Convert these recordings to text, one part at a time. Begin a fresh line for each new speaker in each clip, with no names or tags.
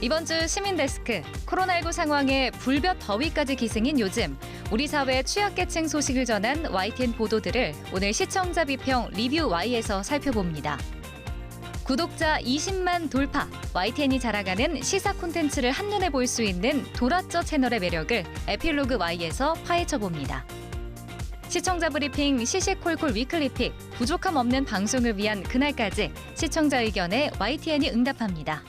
이번 주 시민데스크, 코로나19 상황에 불볕 더위까지 기승인 요즘 우리 사회 취약계층 소식을 전한 YTN 보도들을 오늘 시청자 비평 리뷰 Y에서 살펴봅니다. 구독자 20만 돌파, YTN이 자랑하는 시사 콘텐츠를 한눈에 볼 수 있는 돌아쩌 채널의 매력을 에필로그 Y에서 파헤쳐봅니다. 시청자 브리핑 시시콜콜 위클리픽, 부족함 없는 방송을 위한 그날까지 시청자 의견에 YTN이 응답합니다.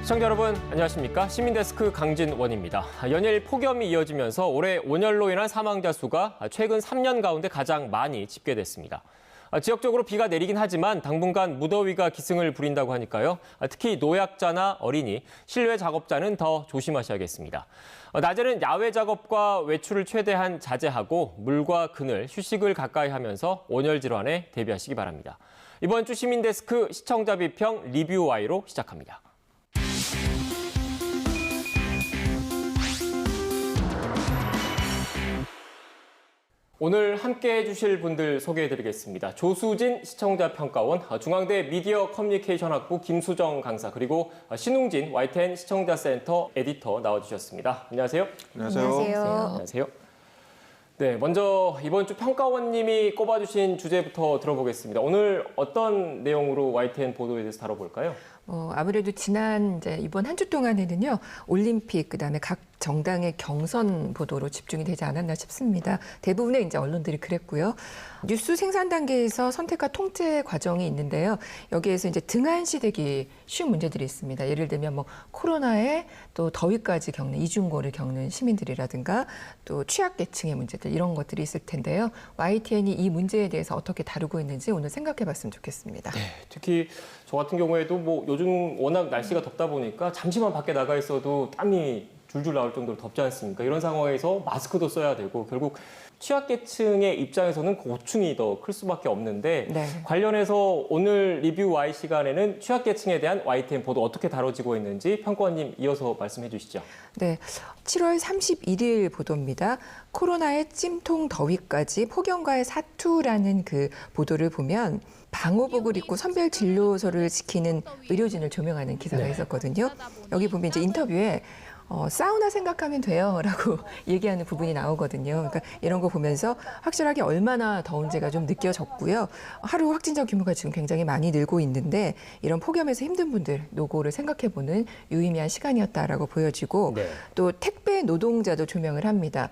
시청자 여러분, 안녕하십니까? 시민데스크 강진원입니다. 연일 폭염이 이어지면서 올해 온열로 인한 사망자 수가 최근 3년 가운데 가장 많이 집계됐습니다. 지역적으로 비가 내리긴 하지만 당분간 무더위가 기승을 부린다고 하니까요. 특히 노약자나 어린이, 실외 작업자는 더 조심하셔야겠습니다. 낮에는 야외 작업과 외출을 최대한 자제하고 물과 그늘, 휴식을 가까이 하면서 온열 질환에 대비하시기 바랍니다. 이번 주 시민데스크 시청자 비평 리뷰 Y로 시작합니다. 오늘 함께해 주실 분들 소개해드리겠습니다. 조수진 시청자평가원, 중앙대 미디어 커뮤니케이션 학부 김수정 강사, 그리고 신웅진 YTN 시청자센터 에디터 나와주셨습니다. 안녕하세요.
안녕하세요.
안녕하세요. 네, 먼저 이번 주 평가원님이 꼽아주신 주제부터 들어보겠습니다. 오늘 어떤 내용으로 YTN 보도에 대해서 다뤄볼까요?
아무래도 이번 한 주 동안에는요, 올림픽, 그다음에 각 정당의 경선 보도로 집중이 되지 않았나 싶습니다. 대부분의 언론들이 그랬고요. 뉴스 생산 단계에서 선택과 통제 과정이 있는데요. 여기에서 등한시되기 쉬운 문제들이 있습니다. 예를 들면 코로나에 또 더위까지 겪는 이중고를 겪는 시민들이라든가 또 취약계층의 문제들, 이런 것들이 있을 텐데요. YTN이 이 문제에 대해서 어떻게 다루고 있는지 오늘 생각해봤으면 좋겠습니다.
네, 특히 저 같은 경우에도 요즘 워낙 날씨가 덥다 보니까 잠시만 밖에 나가 있어도 땀이 줄줄 나올 정도로 덥지 않습니까? 이런 상황에서 마스크도 써야 되고 결국 취약계층의 입장에서는 고충이 더 클 수밖에 없는데,
네.
관련해서 오늘 리뷰 Y 시간에는 취약계층에 대한 YTN 보도 어떻게 다뤄지고 있는지 평가원님 이어서 말씀해 주시죠.
네, 7월 31일 보도입니다. 코로나의 찜통 더위까지 폭염과의 사투라는 그 보도를 보면 방호복을 입고 선별 진료소를 지키는 의료진을 조명하는 기사가 있었거든요. 여기 보면 인터뷰에 사우나 생각하면 돼요 라고 얘기하는 부분이 나오거든요. 그러니까 이런 거 보면서 확실하게 얼마나 더운지가 좀 느껴졌고요. 하루 확진자 규모가 지금 굉장히 많이 늘고 있는데 이런 폭염에서 힘든 분들 노고를 생각해보는 유의미한 시간이었다라고 보여지고, 또 택배 노동자도 조명을 합니다.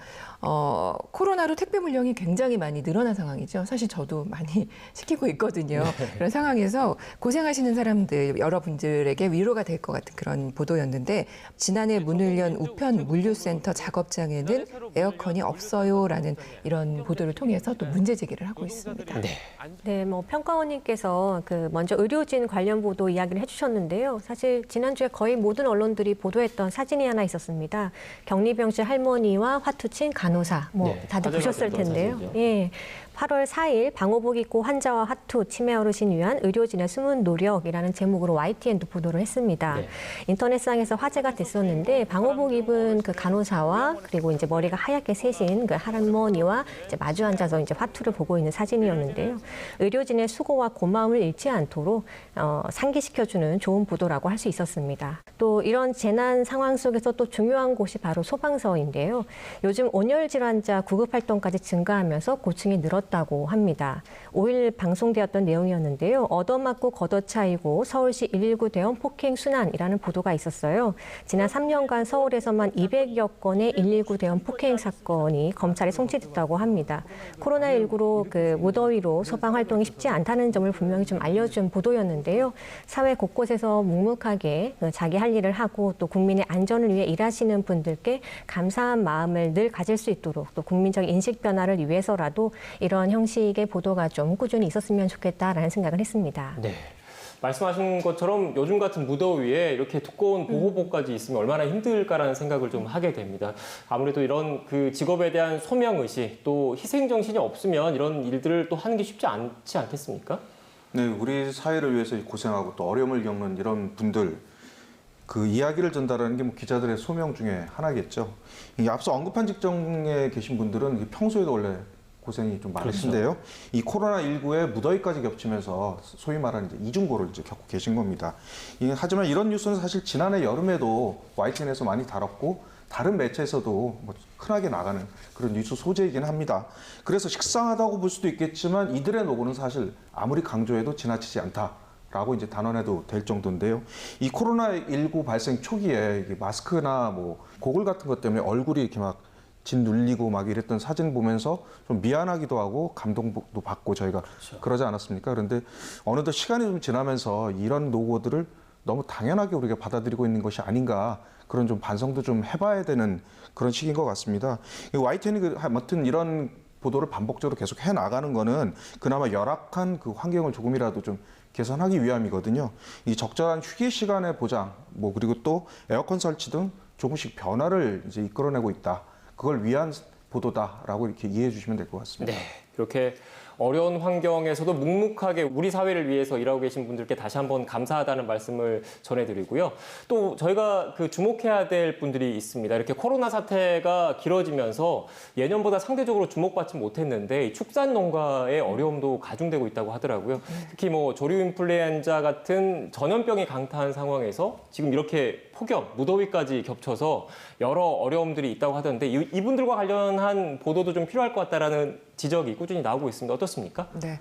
코로나로 택배 물량이 굉장히 많이 늘어난 상황이죠. 사실 저도 많이 시키고 있거든요. 그런 상황에서 고생하시는 사람들, 여러분들에게 위로가 될 것 같은 그런 보도였는데, 지난해 문을 연 우편 물류센터 작업장에는 에어컨이 없어요라는 이런 보도를 통해서 또 문제 제기를 하고 있습니다.
네, 평가원님께서 먼저 의료진 관련 보도 이야기를 해주셨는데요. 사실 지난주에 거의 모든 언론들이 보도했던 사진이 하나 있었습니다. 격리병실 할머니와 화투친 간호사, 다들 보셨을 텐데요. 예. 8월 4일 방호복 입고 환자와 화투, 치매 어르신 위한 의료진의 숨은 노력이라는 제목으로 YTN도 보도를 했습니다. 인터넷상에서 화제가 됐었는데, 방호복 입은 그 간호사와 그리고 머리가 하얗게 새신 그 할머니와 마주 앉아서 화투를 보고 있는 사진이었는데요. 의료진의 수고와 고마움을 잃지 않도록 상기시켜주는 좋은 보도라고 할 수 있었습니다. 또 이런 재난 상황 속에서 또 중요한 곳이 바로 소방서인데요. 요즘 온열 질환자 구급 활동까지 증가하면서 고충이 늘었다고 합니다. 5일 방송되었던 내용이었는데요. 얻어맞고 걷어차이고 서울시 119 대원 폭행 순환이라는 보도가 있었어요. 지난 3년간 서울에서만 200여 건의 119 대원 폭행 사건이 검찰에 송치됐다고 합니다. 코로나19로 무더위로 소방 활동이 쉽지 않다는 점을 분명히 좀 알려준 보도였는데요. 사회 곳곳에서 묵묵하게 자기 할 일을 하고 또 국민의 안전을 위해 일하시는 분들께 감사한 마음을 늘 가질 수 있도록, 또 국민적인 인식 변화를 위해서라도 이런 형식의 보도가 좀 꾸준히 있었으면 좋겠다라는 생각을 했습니다.
네. 말씀하신 것처럼 요즘 같은 무더위에 이렇게 두꺼운 보호복까지 있으면 얼마나 힘들까라는 생각을 좀 하게 됩니다. 아무래도 이런 그 직업에 대한 소명의식, 또 희생정신이 없으면 이런 일들을 또 하는 게 쉽지 않지 않겠습니까?
네, 우리 사회를 위해서 고생하고 또 어려움을 겪는 이런 분들, 그 이야기를 전달하는 게 기자들의 소명 중에 하나겠죠. 앞서 언급한 직종에 계신 분들은 평소에도 원래 고생이 좀 많으신데요. 이 코로나19에 무더위까지 겹치면서 소위 말하는 이제 이중고를 이제 겪고 계신 겁니다. 하지만 이런 뉴스는 사실 지난해 여름에도 YTN에서 많이 다뤘고 다른 매체에서도 뭐 흔하게 나가는 그런 뉴스 소재이긴 합니다. 그래서 식상하다고 볼 수도 있겠지만 이들의 노고는 사실 아무리 강조해도 지나치지 않다라고 이제 단언해도 될 정도인데요. 이 코로나19 발생 초기에 이게 마스크나 뭐 고글 같은 것 때문에 얼굴이 이렇게 막 짓눌리고 막 이랬던 사진 보면서 좀 미안하기도 하고 감동도 받고 저희가 그러지 않았습니까? 그런데 어느덧 시간이 좀 지나면서 이런 노고들을 너무 당연하게 우리가 받아들이고 있는 것이 아닌가 그런 좀 반성도 좀 해봐야 되는 그런 시기인 것 같습니다. YTN이 아무튼 이런 보도를 반복적으로 계속 해나가는 거는 그나마 열악한 그 환경을 조금이라도 좀 개선하기 위함이거든요. 이 적절한 휴게 시간의 보장, 뭐 그리고 또 에어컨 설치 등 조금씩 변화를 이제 이끌어내고 있다. 그걸 위한 보도다라고 이렇게 이해해 주시면 될 것 같습니다.
네, 이렇게 어려운 환경에서도 묵묵하게 우리 사회를 위해서 일하고 계신 분들께 다시 한번 감사하다는 말씀을 전해드리고요. 또 저희가 주목해야 될 분들이 있습니다. 이렇게 코로나 사태가 길어지면서 예년보다 상대적으로 주목받지 못했는데 축산 농가의 어려움도 가중되고 있다고 하더라고요. 특히 뭐 조류 인플루엔자 같은 전염병이 강타한 상황에서 지금 이렇게 폭염, 무더위까지 겹쳐서 여러 어려움들이 있다고 하던데 이분들과 관련한 보도도 좀 필요할 것 같다라는 지적이 꾸준히 나오고 있습니다. 어떻습니까?
네,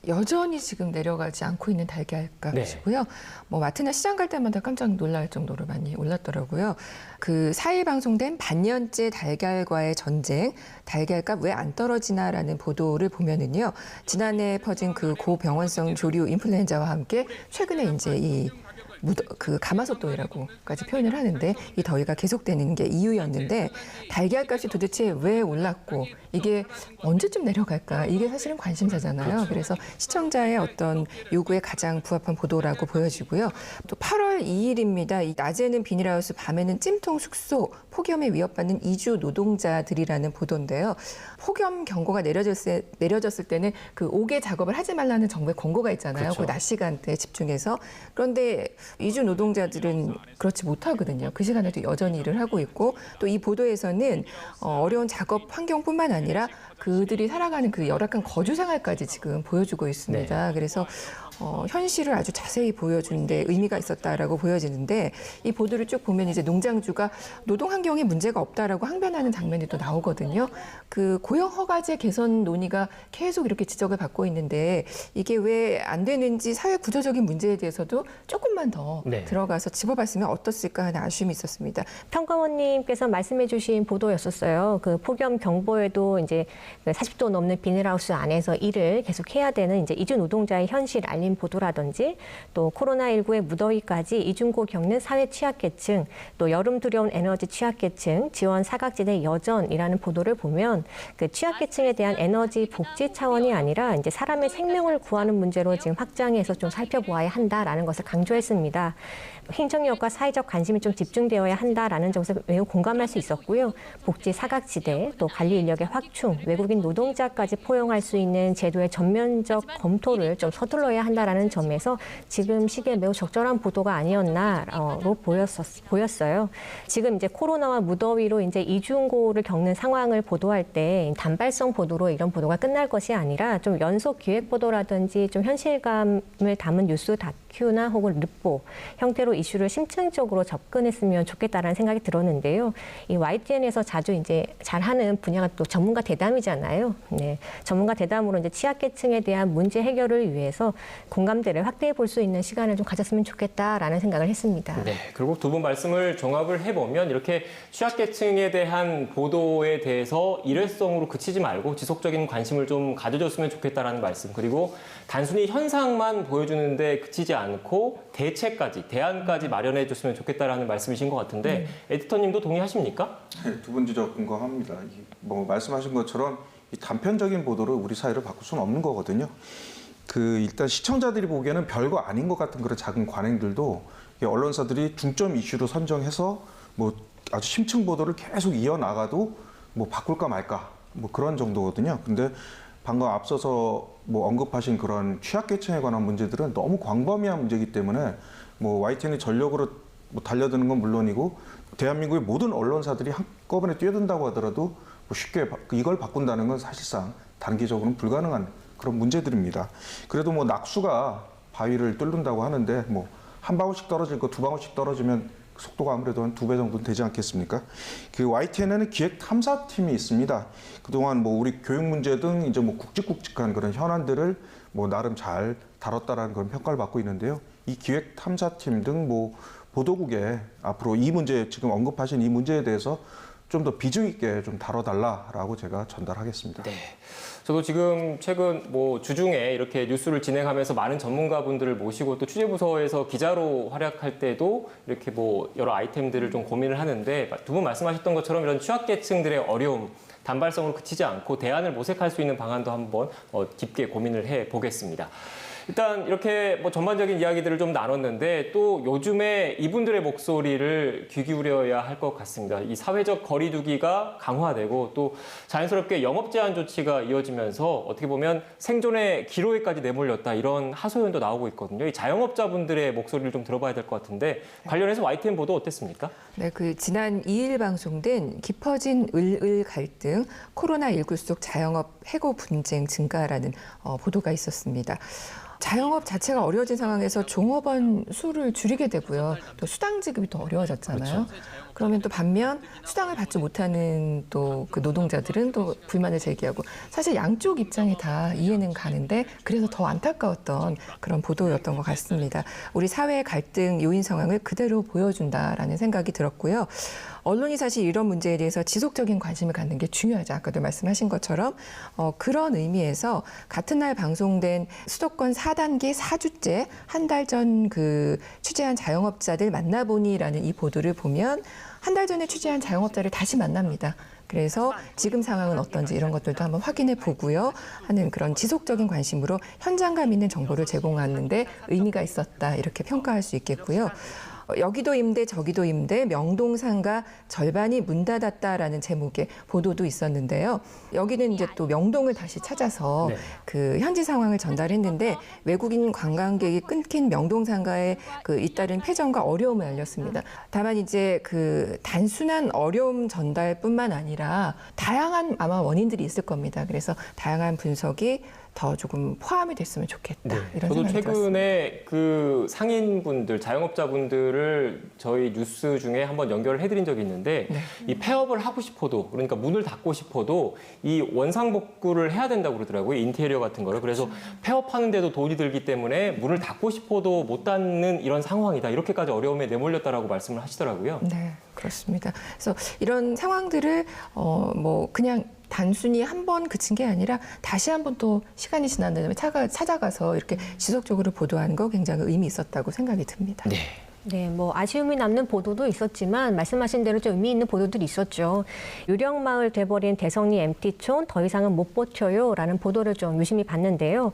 여전히 지금 내려가지 않고 있는 달걀값이고요. 뭐 마트나 시장 갈 때마다 깜짝 놀랄 정도로 많이 올랐더라고요. 그 4일 방송된 반년째 달걀과의 전쟁, 달걀값 왜 안 떨어지나라는 보도를 보면은요, 지난해 퍼진 그 고병원성 조류 인플루엔자와 함께 최근에 이제 그 가마솥더위라고까지 표현을 하는데 이 더위가 계속되는 게 이유였는데 달걀값이 도대체 왜 올랐고 이게 언제쯤 내려갈까 이게 사실은 관심사잖아요. 그렇죠. 그래서 시청자의 어떤 요구에 가장 부합한 보도라고 보여지고요. 또 8월 2일입니다. 이 낮에는 비닐하우스, 밤에는 찜통 숙소, 폭염에 위협받는 이주 노동자들이라는 보도인데요. 폭염 경고가 내려졌을 때는 그 옥외 작업을 하지 말라는 정부의 권고가 있잖아요.
그렇죠.
그 낮 시간대에 집중해서. 그런데 이주 노동자들은 그렇지 못하거든요. 그 시간에도 여전히 일을 하고 있고 또 이 보도에서는 어려운 작업 환경뿐만 아니라 그들이 살아가는 그 열악한 거주 생활까지 지금 보여주고 있습니다.
네.
그래서 현실을 아주 자세히 보여준 데 의미가 있었다라고 보여지는데 이 보도를 쭉 보면 이제 농장주가 노동 환경에 문제가 없다라고 항변하는 장면이 또 나오거든요. 그 고용 허가제 개선 논의가 계속 이렇게 지적을 받고 있는데 이게 왜 안 되는지 사회 구조적인 문제에 대해서도 조금만 더 들어가서 짚어봤으면 어떻을까 하는 아쉬움이 있었습니다.
평가원님께서 말씀해주신 보도였었어요. 그 폭염 경보에도 이제 40도 넘는 비닐하우스 안에서 일을 계속 해야 되는 이제 이주 노동자의 현실 알림 보도라든지 또 코로나19의 무더위까지 이중고 겪는 사회 취약계층, 또 여름 두려운 에너지 취약계층, 지원 사각지대 여전이라는 보도를 보면 그 취약계층에 대한 에너지 복지 차원이 아니라 이제 사람의 생명을 구하는 문제로 지금 확장해서 좀 살펴보아야 한다라는 것을 강조했습니다. 행정력과 사회적 관심이 좀 집중되어야 한다라는 점에서 매우 공감할 수 있었고요. 복지 사각지대, 또 관리 인력의 확충, 외국인 노동자까지 포용할 수 있는 제도의 전면적 검토를 좀 서둘러야 한다라는 점에서 지금 시기에 매우 적절한 보도가 아니었나로 보였어요. 지금 이제 코로나와 무더위로 이제 이중고를 겪는 상황을 보도할 때 단발성 보도로 이런 보도가 끝날 것이 아니라 좀 연속 기획 보도라든지 좀 현실감을 담은 뉴스 다큐나 혹은 르포 형태로 이슈를 심층적으로 접근했으면 좋겠다라는 생각이 들었는데요. 이 YTN에서 자주 이제 잘하는 분야가 또 전문가 대담이잖아요. 네, 전문가 대담으로 이제 취약계층에 대한 문제 해결을 위해서 공감대를 확대해 볼 수 있는 시간을 좀 가졌으면 좋겠다라는 생각을 했습니다.
네, 결국 두 분 말씀을 종합을 해보면 이렇게 취약계층에 대한 보도에 대해서 일회성으로 그치지 말고 지속적인 관심을 좀 가져줬으면 좋겠다라는 말씀, 그리고 단순히 현상만 보여주는데 그치지 않고 대책까지, 대안까지 마련해 줬으면 좋겠다라는 말씀이신 것 같은데 에디터님도 동의하십니까?
네, 두 분 지적 공감합니다. 뭐 말씀하신 것처럼 이 단편적인 보도로 우리 사회를 바꿀 수는 없는 거거든요. 일단 시청자들이 보기에는 별거 아닌 것 같은 그런 작은 관행들도 언론사들이 중점 이슈로 선정해서 뭐 아주 심층 보도를 계속 이어나가도 뭐 바꿀까 말까 뭐 그런 정도거든요. 근데 방금 앞서서 뭐 언급하신 그런 취약계층에 관한 문제들은 너무 광범위한 문제이기 때문에 뭐 YTN이 전력으로 뭐 달려드는 건 물론이고 대한민국의 모든 언론사들이 한꺼번에 뛰어든다고 하더라도 쉽게 이걸 바꾼다는 건 사실상 단기적으로는 불가능한 그런 문제들입니다. 그래도 뭐 낙수가 바위를 뚫는다고 하는데 뭐 한 방울씩 떨어질 거 두 방울씩 떨어지면 속도가 아무래도 한 2배 정도는 되지 않겠습니까? 그 YTN에는 기획 탐사팀이 있습니다. 그동안 뭐 우리 교육 문제 등 이제 뭐 굵직굵직한 그런 현안들을 뭐 나름 잘 다뤘다라는 그런 평가를 받고 있는데요. 이 기획 탐사팀 등 뭐 보도국에 앞으로 이 문제 지금 언급하신 이 문제에 대해서 좀 더 비중 있게 좀 다뤄달라라고 제가 전달하겠습니다.
네. 저도 지금 최근 뭐 주중에 이렇게 뉴스를 진행하면서 많은 전문가분들을 모시고 또 취재부서에서 기자로 활약할 때도 이렇게 뭐 여러 아이템들을 좀 고민을 하는데 두 분 말씀하셨던 것처럼 이런 취약계층들의 어려움, 단발성으로 그치지 않고 대안을 모색할 수 있는 방안도 한번 깊게 고민을 해 보겠습니다. 일단 이렇게 뭐 전반적인 이야기들을 좀 나눴는데 또 요즘에 이분들의 목소리를 귀 기울여야 할 것 같습니다. 이 사회적 거리두기가 강화되고 또 자연스럽게 영업 제한 조치가 이어지면서 어떻게 보면 생존의 기로에까지 내몰렸다 이런 하소연도 나오고 있거든요. 이 자영업자분들의 목소리를 좀 들어봐야 될 것 같은데 관련해서 YTN 보도 어땠습니까?
네, 그 지난 2일 방송된 깊어진 을을 갈등, 코로나19 속 자영업 해고 분쟁 증가라는 보도가 있었습니다. 자영업 자체가 어려워진 상황에서 종업원 수를 줄이게 되고요. 또 수당 지급이 더 어려워졌잖아요. 그러면 또 반면 수당을 받지 못하는 또 그 노동자들은 또 불만을 제기하고 사실 양쪽 입장이 다 이해는 가는데 그래서 더 안타까웠던 그런 보도였던 것 같습니다. 우리 사회의 갈등 요인 상황을 그대로 보여준다라는 생각이 들었고요. 언론이 사실 이런 문제에 대해서 지속적인 관심을 갖는 게 중요하죠. 아까도 말씀하신 것처럼 그런 의미에서 같은 날 방송된 수도권 4단계 4주째 한 달 전 그 취재한 자영업자들 만나보니라는 이 보도를 보면 한 달 전에 취재한 자영업자를 다시 만납니다. 그래서 지금 상황은 어떤지 이런 것들도 한번 확인해 보고요 하는 그런 지속적인 관심으로 현장감 있는 정보를 제공하는 데 의미가 있었다 이렇게 평가할 수 있겠고요. 여기도 임대 저기도 임대 명동상가 절반이 문 닫았다라는 제목의 보도도 있었는데요. 여기는 이제 또 명동을 다시 찾아서 그 현지 상황을 전달했는데 외국인 관광객이 끊긴 명동상가의 그 잇따른 폐점과 어려움을 알렸습니다. 다만 이제 그 단순한 어려움 전달뿐만 아니라 다양한 아마 원인들이 있을 겁니다. 그래서 다양한 분석이 더 조금 포함이 됐으면 좋겠다. 이런
저도
생각이 들었습니다.
최근에 그 상인분들, 자영업자분들을 저희 뉴스 중에 한번 연결을 해드린 적이 있는데 이 폐업을 하고 싶어도 그러니까 문을 닫고 싶어도 이 원상복구를 해야 된다고 그러더라고요. 인테리어 같은 거를. 그래서 폐업하는데도 돈이 들기 때문에 문을 닫고 싶어도 못 닫는 이런 상황이다. 이렇게까지 어려움에 내몰렸다라고 말씀을 하시더라고요.
네, 그렇습니다. 그래서 이런 상황들을 뭐 그냥 단순히 한 번 그친 게 아니라 다시 한 번 또 시간이 지난 다음에 찾아가서 이렇게 지속적으로 보도하는 거 굉장히 의미 있었다고 생각이 듭니다.
네.
네, 뭐 아쉬움이 남는 보도도 있었지만 말씀하신 대로 좀 의미 있는 보도들이 있었죠. 유령마을 돼버린 대성리 MT촌 더 이상은 못 버텨요라는 보도를 좀 유심히 봤는데요.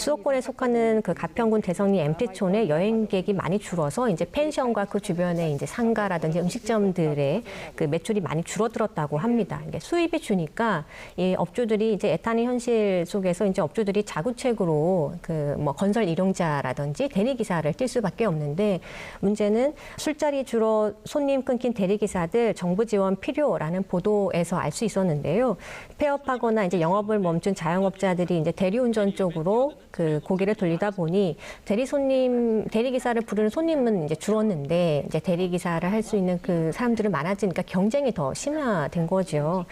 수도권에 속하는 그 가평군 대성리 MT촌에 여행객이 많이 줄어서 이제 펜션과 그 주변에 이제 상가라든지 음식점들의 그 매출이 많이 줄어들었다고 합니다. 이게 수입이 주니까 이 업주들이 이제 애타는 현실 속에서 이제 업주들이 자구책으로 그 뭐 건설 일용자라든지 대리기사를 뛸 수밖에 없는데. 문제는 술자리 줄어 손님 끊긴 대리기사들 정부 지원 필요라는 보도에서 알 수 있었는데요. 폐업하거나 이제 영업을 멈춘 자영업자들이 이제 대리운전 쪽으로 그 고개를 돌리다 보니 대리기사를 부르는 손님은 이제 줄었는데 이제 대리기사를 할 수 있는 그 사람들은 많아지니까 경쟁이 더 심화된 거죠.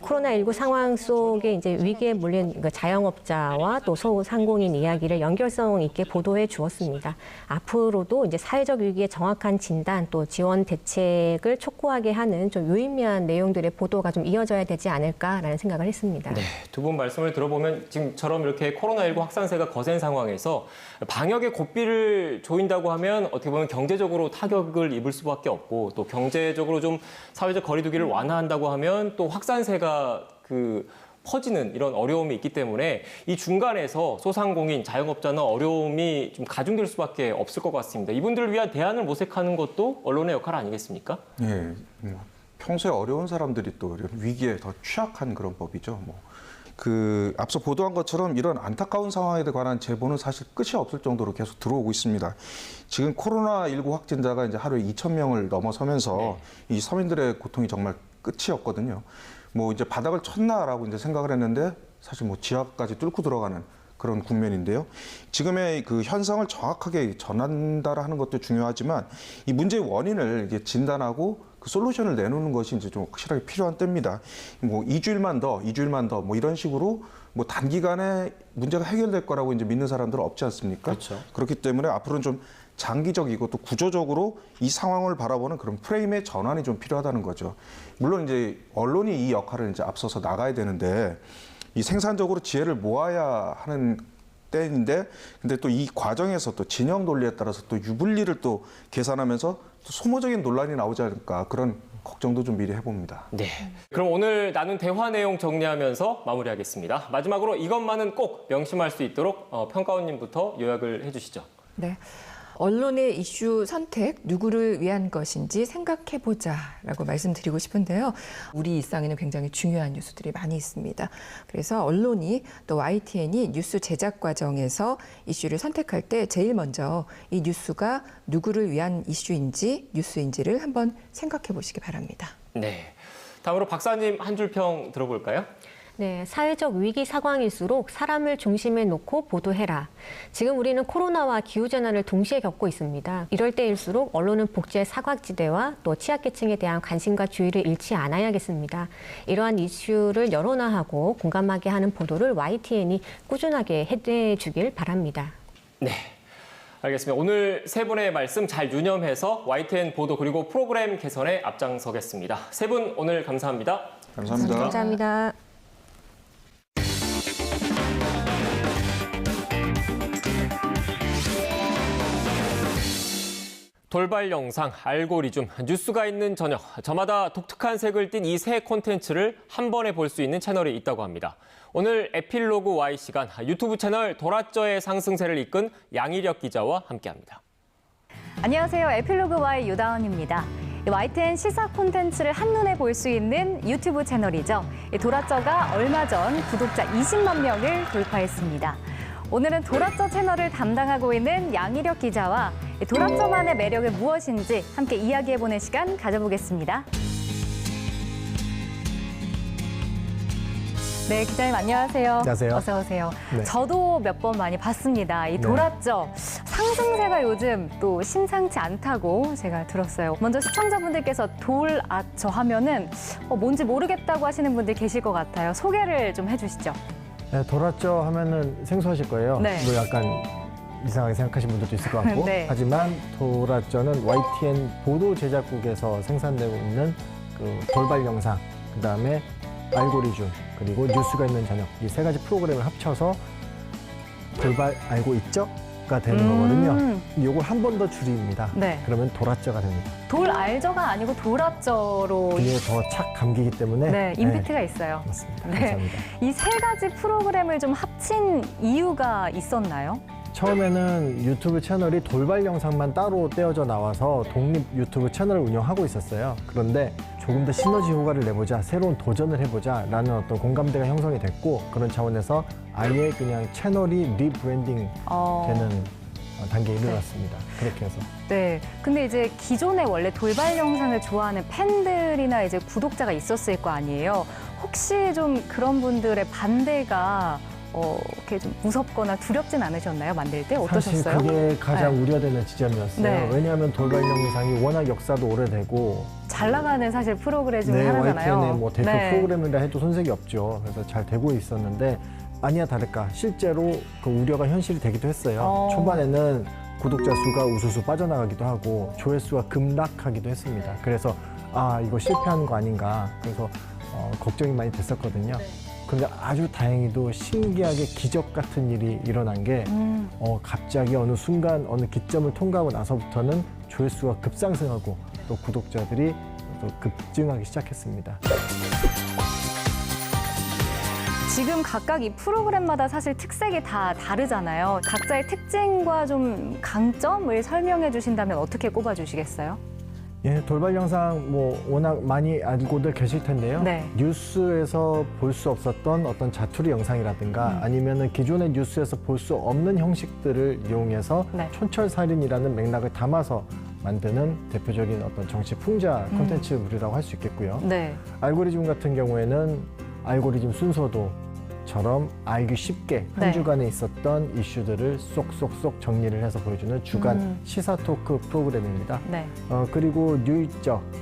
코로나19 상황 속에 이제 위기에 몰린 그 자영업자와 또 소상공인 이야기를 연결성 있게 보도해 주었습니다. 앞으로도 이제 사회적 위기의 정확한 진단 또 지원 대책을 촉구하게 하는 좀 유의미한 내용들의 보도가 좀 이어져야 되지 않을까라는 생각을 했습니다.
네, 두 분 말씀을 들어보면 지금처럼 이렇게 코로나19 확산세가 거센 상황에서 방역의 고삐를 조인다고 하면 어떻게 보면 경제적으로 타격을 입을 수밖에 없고 또 경제적으로 좀 사회적 거리두기를 완화한다고 하면 또 확산세가 그 퍼지는 이런 어려움이 있기 때문에 이 중간에서 소상공인, 자영업자는 어려움이 좀 가중될 수밖에 없을 것 같습니다. 이분들을 위한 대안을 모색하는 것도 언론의 역할 아니겠습니까?
예, 평소에 어려운 사람들이 또 이런 위기에 더 취약한 그런 법이죠. 앞서 보도한 것처럼 이런 안타까운 상황에 관한 제보는 사실 끝이 없을 정도로 계속 들어오고 있습니다. 지금 코로나19 확진자가 이제 하루에 2,000명을 넘어서면서 이 서민들의 고통이 정말 끝이 없거든요. 뭐 이제 바닥을 쳤나라고 이제 생각을 했는데 사실 뭐 지하까지 뚫고 들어가는 그런 국면인데요. 지금의 그 현상을 정확하게 전달하는 것도 중요하지만 이 문제의 원인을 이게 진단하고 그 솔루션을 내놓는 것이 이제 좀 확실하게 필요한 때입니다. 뭐 2주일만 더 뭐 이런 식으로 뭐 단기간에 문제가 해결될 거라고 이제 믿는 사람들은 없지 않습니까?
그렇죠.
그렇기 때문에 앞으로는 좀 장기적이고 또 구조적으로 이 상황을 바라보는 그런 프레임의 전환이 좀 필요하다는 거죠. 물론 이제 언론이 이 역할을 이제 앞서서 나가야 되는데 이 생산적으로 지혜를 모아야 하는 때인데 근데 또 이 과정에서 또 진영 논리에 따라서 또 유불리를 또 계산하면서 또 소모적인 논란이 나오지 않을까 그런 걱정도 좀 미리 해봅니다.
네. 그럼 오늘 나눈 대화 내용 정리하면서 마무리하겠습니다. 마지막으로 이것만은 꼭 명심할 수 있도록 평가원님부터 요약을 해주시죠.
네. 언론의 이슈 선택, 누구를 위한 것인지 생각해보자라고 말씀드리고 싶은데요. 우리 일상에는 굉장히 중요한 뉴스들이 많이 있습니다. 그래서 언론이 또 YTN이 뉴스 제작 과정에서 이슈를 선택할 때 제일 먼저 이 뉴스가 누구를 위한 이슈인지 뉴스인지를 한번 생각해보시기 바랍니다.
네. 다음으로 박사님 한 줄 평 들어볼까요?
네, 사회적 위기 상황일수록 사람을 중심에 놓고 보도해라. 지금 우리는 코로나와 기후재난을 동시에 겪고 있습니다. 이럴 때일수록 언론은 복지의 사각지대와 또 취약계층에 대한 관심과 주의를 잃지 않아야겠습니다. 이러한 이슈를 여론화하고 공감하게 하는 보도를 YTN이 꾸준하게 해주길 바랍니다.
네. 알겠습니다. 오늘 세 분의 말씀 잘 유념해서 YTN 보도 그리고 프로그램 개선에 앞장서겠습니다. 세 분 오늘 감사합니다.
감사합니다.
감사합니다.
돌발 영상, 알고리즘, 뉴스가 있는 저녁, 저마다 독특한 색을 띤 이 새 콘텐츠를 한 번에 볼 수 있는 채널이 있다고 합니다. 오늘 에필로그 Y 시간 유튜브 채널 도라쩌의 상승세를 이끈 양희력 기자와 함께합니다.
안녕하세요. 에필로그 Y 유다원입니다. YTN 시사 콘텐츠를 한눈에 볼 수 있는 유튜브 채널이죠. 도라쩌가 얼마 전 구독자 20만 명을 돌파했습니다. 오늘은 도라쩌 채널을 담당하고 있는 양희력 기자와 도라쩌만의 매력은 무엇인지 함께 이야기해보는 시간 가져보겠습니다. 네, 기자님 안녕하세요.
안녕하세요.
어서 오세요.
네.
저도 몇 번 많이 봤습니다. 이 도라쩌 상승세가 요즘 또 심상치 않다고 제가 들었어요. 먼저 시청자분들께서 돌아쩌 하면은 뭔지 모르겠다고 하시는 분들 계실 것 같아요. 소개를 좀 해주시죠.
네, 도라쩌 하면은 생소하실 거예요.
네.
뭐 약간 이상하게 생각하시는 분들도 있을 것 같고.
네.
하지만 도라쩌는 YTN 보도 제작국에서 생산되고 있는 그 돌발 영상, 그다음에 알고리즘, 그리고 뉴스가 있는 저녁 이 세 가지 프로그램을 합쳐서 돌발 알고 있죠? 가 되는 거거든요. 요걸 한 번 더 줄입니다.
네.
그러면 도라쩌가 됩니다.
돌 알저가 아니고 도라쩌로
귀에 더 착 감기기 때문에
네, 임팩트가 있어요.
맞습니다.
네.
감사합니다.
이 세 가지 프로그램을 좀 합친 이유가 있었나요?
처음에는 유튜브 채널이 돌발 영상만 따로 떼어져 나와서 독립 유튜브 채널을 운영하고 있었어요. 그런데 조금 더 시너지 효과를 내보자, 새로운 도전을 해보자 라는 어떤 공감대가 형성이 됐고 그런 차원에서 아예 그냥 채널이 리브랜딩 되는 단계에 이르렀습니다. 그렇게 해서.
네. 근데 이제 기존에 원래 돌발 영상을 좋아하는 팬들이나 이제 구독자가 있었을 거 아니에요. 혹시 좀 그런 분들의 반대가 이렇게 좀 무섭거나 두렵진 않으셨나요? 만들 때 어떠셨어요?
사실 그게 가장 우려되는 지점이었어요.
네.
왜냐하면 돌발 영상이 워낙 역사도 오래되고
잘 나가는 사실 프로그램 중에
네,
하나잖아요.
YTN의 뭐 대표
네.
프로그램이라 해도 손색이 없죠. 그래서 잘 되고 있었는데 아니야 다를까 실제로 그 우려가 현실이 되기도 했어요. 초반에는 구독자 수가 우수수 빠져나가기도 하고 조회수가 급락하기도 했습니다. 그래서 이거 실패한 거 아닌가 그래서 걱정이 많이 됐었거든요. 그런데 아주 다행히도 신기하게 기적 같은 일이 일어난 게 갑자기 어느 순간 어느 기점을 통과하고 나서부터는 조회수가 급상승하고 또 구독자들이 또 급증하기 시작했습니다.
지금 각각 이 프로그램마다 사실 특색이 다 다르잖아요. 각자의 특징과 좀 강점을 설명해 주신다면 어떻게 꼽아주시겠어요?
예, 돌발 영상 뭐 워낙 많이 알고들 계실 텐데요.
네.
뉴스에서 볼 수 없었던 어떤 자투리 영상이라든가 아니면은 기존의 뉴스에서 볼 수 없는 형식들을 이용해서
네.
촌철살인이라는 맥락을 담아서 만드는 대표적인 어떤 정치 풍자 콘텐츠물이라고 할 수 있겠고요.
네.
알고리즘 같은 경우에는 알고리즘 순서도처럼 알기 쉽게 한
네.
주간에 있었던 이슈들을 쏙쏙쏙 정리를 해서 보여주는 주간 시사 토크 프로그램입니다.
네.
그리고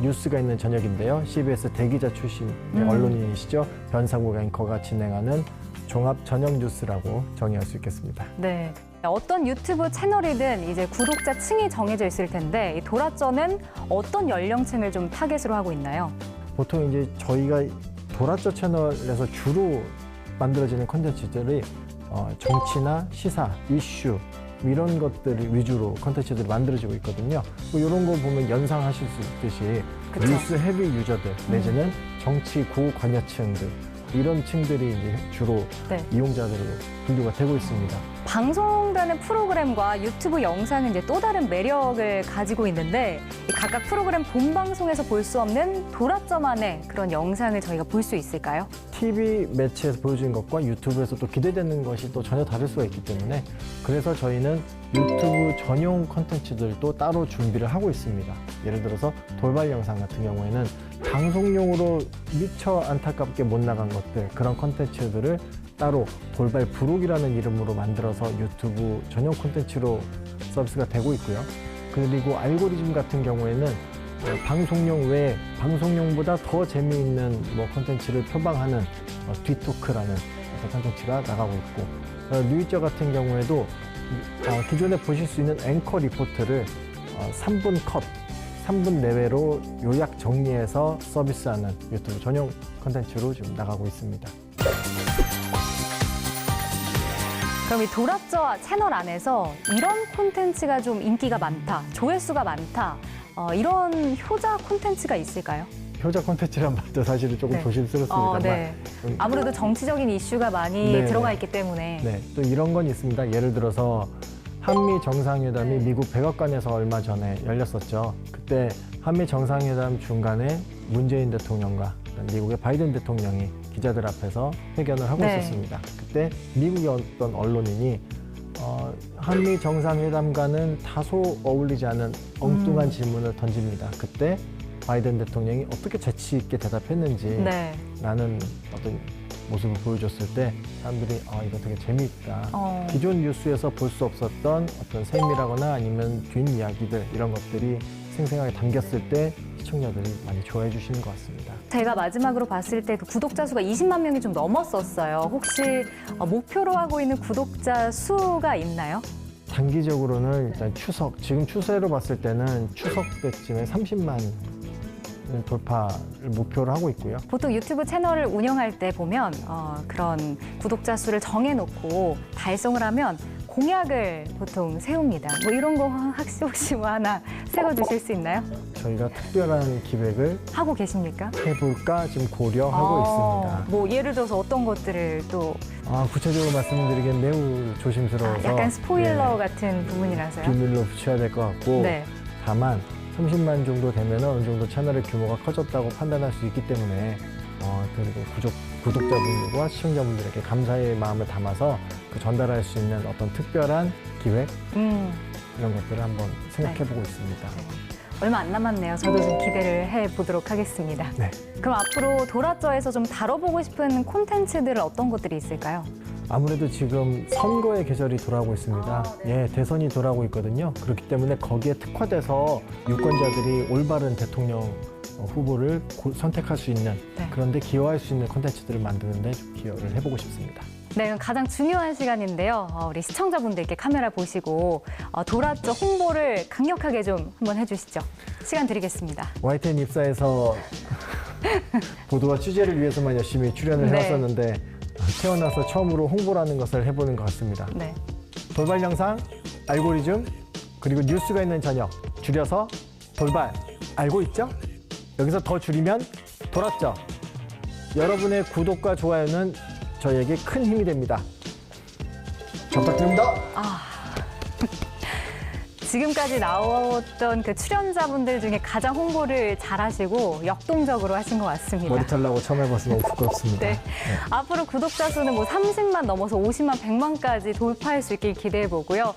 뉴스가 있는 저녁인데요. CBS 대기자 출신 언론인이시죠. 변상욱 앵커가 진행하는 종합 저녁 뉴스라고 정의할 수 있겠습니다.
네. 어떤 유튜브 채널이든 이제 구독자 층이 정해져 있을 텐데 이 도라저는 어떤 연령층을 좀 타겟으로 하고 있나요?
보통 이제 저희가 도라저 채널에서 주로 만들어지는 콘텐츠들이 정치나 시사, 이슈 이런 것들 위주로 콘텐츠들이 만들어지고 있거든요. 뭐 이런 거 보면 연상하실 수 있듯이
그쵸.
뉴스 헤비 유저들 내지는 정치 고관여층들 이런 층들이 이제 주로
네.
이용자들로 분류가 되고 있습니다.
방송되는 프로그램과 유튜브 영상은 이제 또 다른 매력을 가지고 있는데 이 각각 프로그램 본방송에서 볼 수 없는 도라저만의 그런 영상을 저희가 볼 수 있을까요?
TV 매체에서 보여주는 것과 유튜브에서 또 기대되는 것이 또 전혀 다를 수가 있기 때문에 그래서 저희는 유튜브 전용 콘텐츠들도 따로 준비를 하고 있습니다. 예를 들어서 돌발 영상 같은 경우에는 방송용으로 미처 안타깝게 못 나간 것들 그런 콘텐츠들을 따로 돌발 부록이라는 이름으로 만들어서 유튜브 전용 콘텐츠로 서비스가 되고 있고요. 그리고 알고리즘 같은 경우에는 방송용 외에 방송용보다 더 재미있는 뭐 콘텐츠를 표방하는 뒤토크라는 콘텐츠가 나가고 있고 뉴이저 같은 경우에도 기존에 보실 수 있는 앵커 리포트를 3분 컷, 3분 내외로 요약 정리해서 서비스하는 유튜브 전용 콘텐츠로 지금 나가고 있습니다.
그럼 이 도라저 채널 안에서 이런 콘텐츠가 좀 인기가 많다, 조회수가 많다, 이런 효자 콘텐츠가 있을까요?
효자 콘텐츠란 말도 사실은 조금
네.
조심스럽습니다만
네. 아무래도 정치적인 이슈가 많이
네,
들어가
네.
있기 때문에
네, 또 이런 건 있습니다. 예를 들어서 한미 정상회담이 미국 백악관에서 얼마 전에 열렸었죠. 그때 한미 정상회담 중간에 문재인 대통령과 미국의 바이든 대통령이 기자들 앞에서 회견을 하고
네.
있었습니다. 그때 미국의 어떤 언론인이 한미 정상회담과는 다소 어울리지 않은 엉뚱한 질문을 던집니다. 그때 바이든 대통령이 어떻게 재치 있게 대답했는지
네.
라는 어떤 모습을 보여줬을 때 사람들이 이거 되게 재미있다. 기존 뉴스에서 볼 수 없었던 어떤 세밀하거나 아니면 뒷이야기들 이런 것들이 생생하게 담겼을 때 시청자들이 많이 좋아해 주시는 것 같습니다.
제가 마지막으로 봤을 때 그 구독자 수가 20만 명이 좀 넘었었어요. 혹시 목표로 하고 있는 구독자 수가 있나요?
단기적으로는 일단 지금 추세로 봤을 때는 추석 때쯤에 30만 돌파를 목표로 하고 있고요.
보통 유튜브 채널을 운영할 때 보면 그런 구독자 수를 정해놓고 달성을 하면 공약을 보통 세웁니다. 뭐 이런 거 혹시 뭐 하나 세워주실 수 있나요?
저희가 특별한 기획을
하고 계십니까?
해볼까 지금 고려하고 있습니다.
뭐 예를 들어서 어떤 것들을 또
구체적으로 말씀드리기엔 매우 조심스러워서
약간 스포일러
예,
같은 부분이라서요.
비밀로 붙여야 될 것 같고
네.
다만 30만 정도 되면 어느 정도 채널의 규모가 커졌다고 판단할 수 있기 때문에 그리고 구독자분들과 시청자분들에게 감사의 마음을 담아서 그 전달할 수 있는 어떤 특별한 기획 이런 것들을 한번 생각해보고 있습니다.
얼마 안 남았네요. 저도 좀 기대를 해보도록 하겠습니다.
네.
그럼 앞으로 도라저에서 좀 다뤄보고 싶은 콘텐츠들은 어떤 것들이 있을까요?
아무래도 지금 선거의 계절이 돌아오고 있습니다. 예, 대선이 돌아오고 있거든요. 그렇기 때문에 거기에 특화돼서 유권자들이 올바른 대통령 후보를 선택할 수 있는
네.
그런데 기여할 수 있는 콘텐츠들을 만드는 데 좀 기여를 해보고 싶습니다.
네, 그럼 가장 중요한 시간인데요. 우리 시청자분들께 카메라 보시고 도라저 홍보를 강력하게 좀 한번 해주시죠. 시간 드리겠습니다.
YTN 입사해서 보도와 취재를 위해서만 열심히 출연을
네.
해왔었는데 태어나서 처음으로 홍보라는 것을 해보는 것 같습니다.
네.
돌발 영상, 알고리즘, 그리고 뉴스가 있는 저녁, 줄여서 돌발, 알고 있죠? 여기서 더 줄이면 돌았죠? 여러분의 구독과 좋아요는 저희에게 큰 힘이 됩니다. 잘 부탁드립니다.
지금까지 나왔던 그 출연자분들 중에 가장 홍보를 잘하시고 역동적으로 하신 것 같습니다.
머리 털라고 처음 해봐서 너무 부끄럽습니다.
네. 앞으로 구독자 수는 뭐 30만 넘어서 50만, 100만까지 돌파할 수 있길 기대해 보고요.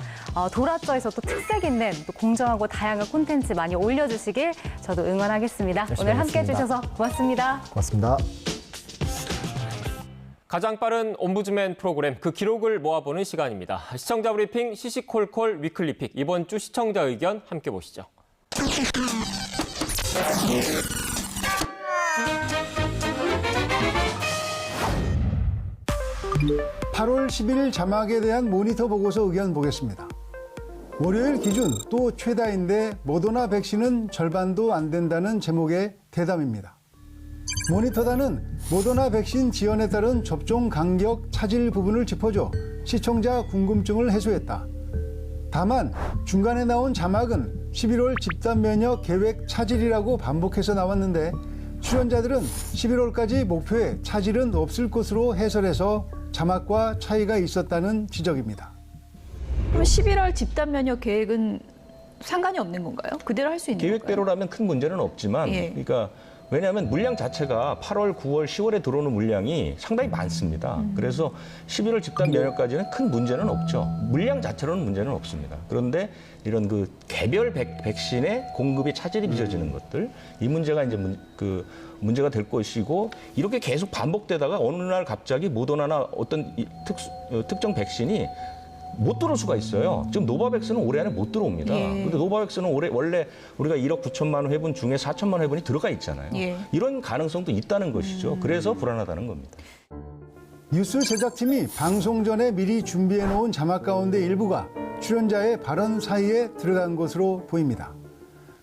도라저에서 또 특색 있는 또 공정하고 다양한 콘텐츠 많이 올려주시길 저도 응원하겠습니다. 오늘 함께해
하겠습니다.
주셔서 고맙습니다.
고맙습니다.
가장 빠른 옴부즈맨 프로그램 그 기록을 모아보는 시간입니다. 시청자 브리핑 시시콜콜 위클리픽 이번 주 시청자 의견 함께 보시죠.
8월 11일 자막에 대한 모니터 보고서 의견 보겠습니다. 월요일 기준 또 최다인데 모더나 백신은 절반도 안 된다는 제목의 대담입니다. 모니터단은 모더나 백신 지연에 따른 접종 간격 차질 부분을 짚어줘 시청자 궁금증을 해소했다. 다만 중간에 나온 자막은 11월 집단 면역 계획 차질이라고 반복해서 나왔는데 출연자들은 11월까지 목표에 차질은 없을 것으로 해설해서 자막과 차이가 있었다는 지적입니다.
그럼 11월 집단 면역 계획은 상관이 없는 건가요? 그대로 할 수 있는 건가요?
계획대로라면 큰 문제는 없지만
예.
그러니까 왜냐하면 물량 자체가 8월, 9월, 10월에 들어오는 물량이 상당히 많습니다. 그래서 11월 집단 면역까지는 큰 문제는 없죠. 물량 자체로는 문제는 없습니다. 그런데 이런 그 개별 백신의 공급이 차질이 빚어지는 것들 이 문제가 이제 문제가 될 것이고 이렇게 계속 반복되다가 어느 날 갑자기 모더나나 어떤 특정 백신이 못 들어올 수가 있어요. 지금 노바백스는 올해 안에 못 들어옵니다.
예.
그런데 노바백스는 원래 우리가 1억 9천만 회분 중에 4천만 회분이 들어가 있잖아요.
예.
이런 가능성도 있다는 것이죠. 그래서 불안하다는 겁니다.
뉴스 제작팀이 방송 전에 미리 준비해 놓은 자막 가운데 일부가 출연자의 발언 사이에 들어간 것으로 보입니다.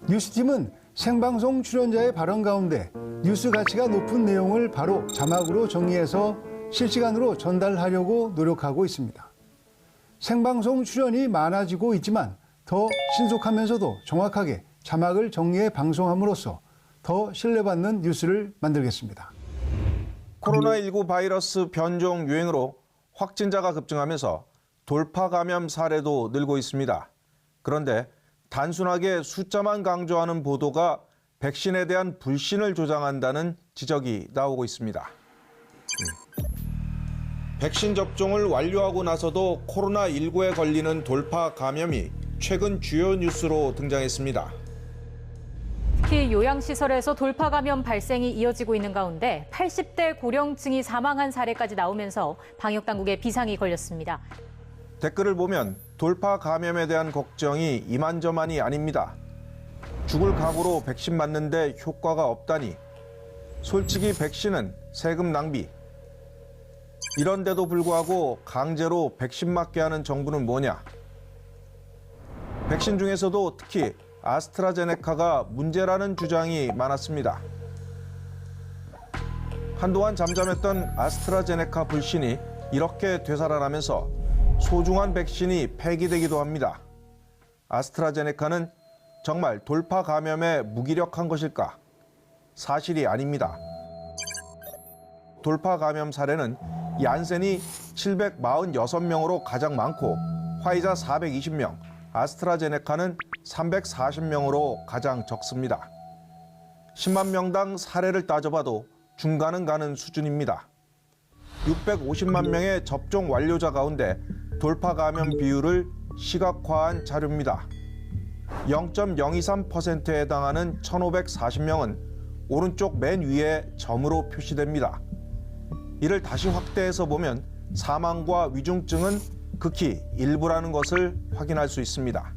뉴스팀은 생방송 출연자의 발언 가운데 뉴스 가치가 높은 내용을 바로 자막으로 정리해서 실시간으로 전달하려고 노력하고 있습니다. 생방송 출연이 많아지고 있지만 더 신속하면서도 정확하게 자막을 정리해 방송함으로써 더 신뢰받는 뉴스를 만들겠습니다.
코로나19 바이러스 변종 유행으로 확진자가 급증하면서 돌파 감염 사례도 늘고 있습니다. 그런데 단순하게 숫자만 강조하는 보도가 백신에 대한 불신을 조장한다는 지적이 나오고 있습니다. 백신 접종을 완료하고 나서도 코로나19에 걸리는 돌파 감염이 최근 주요 뉴스로 등장했습니다.
특히 요양시설에서 돌파 감염 발생이 이어지고 있는 가운데 80대 고령층이 사망한 사례까지 나오면서 방역당국에 비상이 걸렸습니다.
댓글을 보면 돌파 감염에 대한 걱정이 이만저만이 아닙니다. 죽을 각오로 백신 맞는데 효과가 없다니. 솔직히 백신은 세금 낭비. 이런데도 불구하고 강제로 백신 맞게 하는 정부는 뭐냐? 백신 중에서도 특히 아스트라제네카가 문제라는 주장이 많았습니다. 한동안 잠잠했던 아스트라제네카 불신이 이렇게 되살아나면서 소중한 백신이 폐기되기도 합니다. 아스트라제네카는 정말 돌파 감염에 무기력한 것일까? 사실이 아닙니다. 돌파 감염 사례는 얀센이 746명으로 가장 많고 화이자 420명, 아스트라제네카는 340명으로 가장 적습니다. 10만 명당 사례를 따져봐도 중간은 가는 수준입니다. 650만 명의 접종 완료자 가운데 돌파 감염 비율을 시각화한 자료입니다. 0.023%에 해당하는 1,540명은 오른쪽 맨 위에 점으로 표시됩니다. 이를 다시 확대해서 보면 사망과 위중증은 극히 일부라는 것을 확인할 수 있습니다.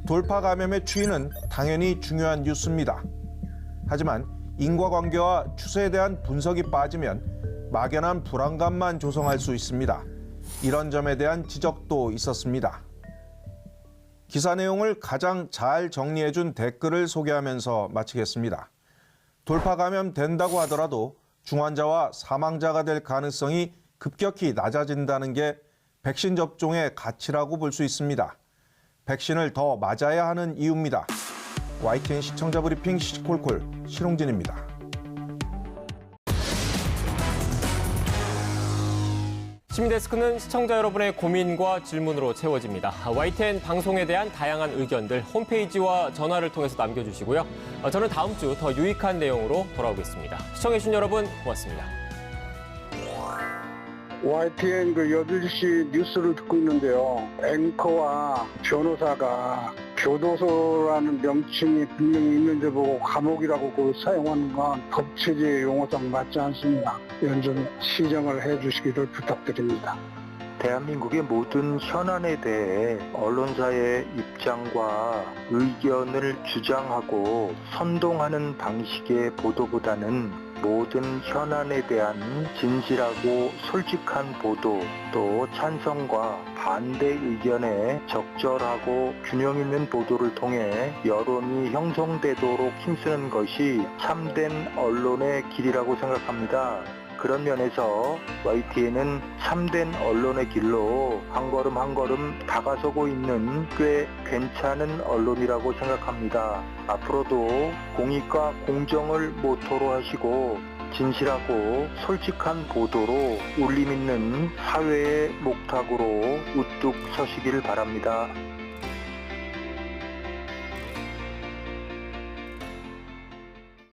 돌파 감염의 추이는 당연히 중요한 뉴스입니다. 하지만 인과관계와 추세에 대한 분석이 빠지면 막연한 불안감만 조성할 수 있습니다. 이런 점에 대한 지적도 있었습니다. 기사 내용을 가장 잘 정리해준 댓글을 소개하면서 마치겠습니다. 돌파 감염 된다고 하더라도 중환자와 사망자가 될 가능성이 급격히 낮아진다는 게 백신 접종의 가치라고 볼 수 있습니다. 백신을 더 맞아야 하는 이유입니다. YTN 시청자 브리핑 시시콜콜 신홍진입니다.
시민데스크는 시청자 여러분의 고민과 질문으로 채워집니다. YTN 방송에 대한 다양한 의견들 홈페이지와 전화를 통해서 남겨주시고요. 저는 다음 주 더 유익한 내용으로 돌아오겠습니다. 시청해주신 여러분 고맙습니다.
YTN 8시 뉴스를 듣고 있는데요. 앵커와 변호사가 교도소라는 명칭이 분명히 있는데 보고 감옥이라고 사용하는 건 법체제 용어상 맞지 않습니다. 이건 좀 시정을 해주시기를 부탁드립니다.
대한민국의 모든 현안에 대해 언론사의 입장과 의견을 주장하고 선동하는 방식의 보도보다는 모든 현안에 대한 진실하고 솔직한 보도, 또 찬성과 반대 의견에 적절하고 균형 있는 보도를 통해 여론이 형성되도록 힘쓰는 것이 참된 언론의 길이라고 생각합니다. 그런 면에서 YTN은 참된 언론의 길로 한 걸음 한 걸음 다가서고 있는 꽤 괜찮은 언론이라고 생각합니다. 앞으로도 공익과 공정을 모토로 하시고 진실하고 솔직한 보도로 울림 있는 사회의 목탁으로 우뚝 서시길 바랍니다.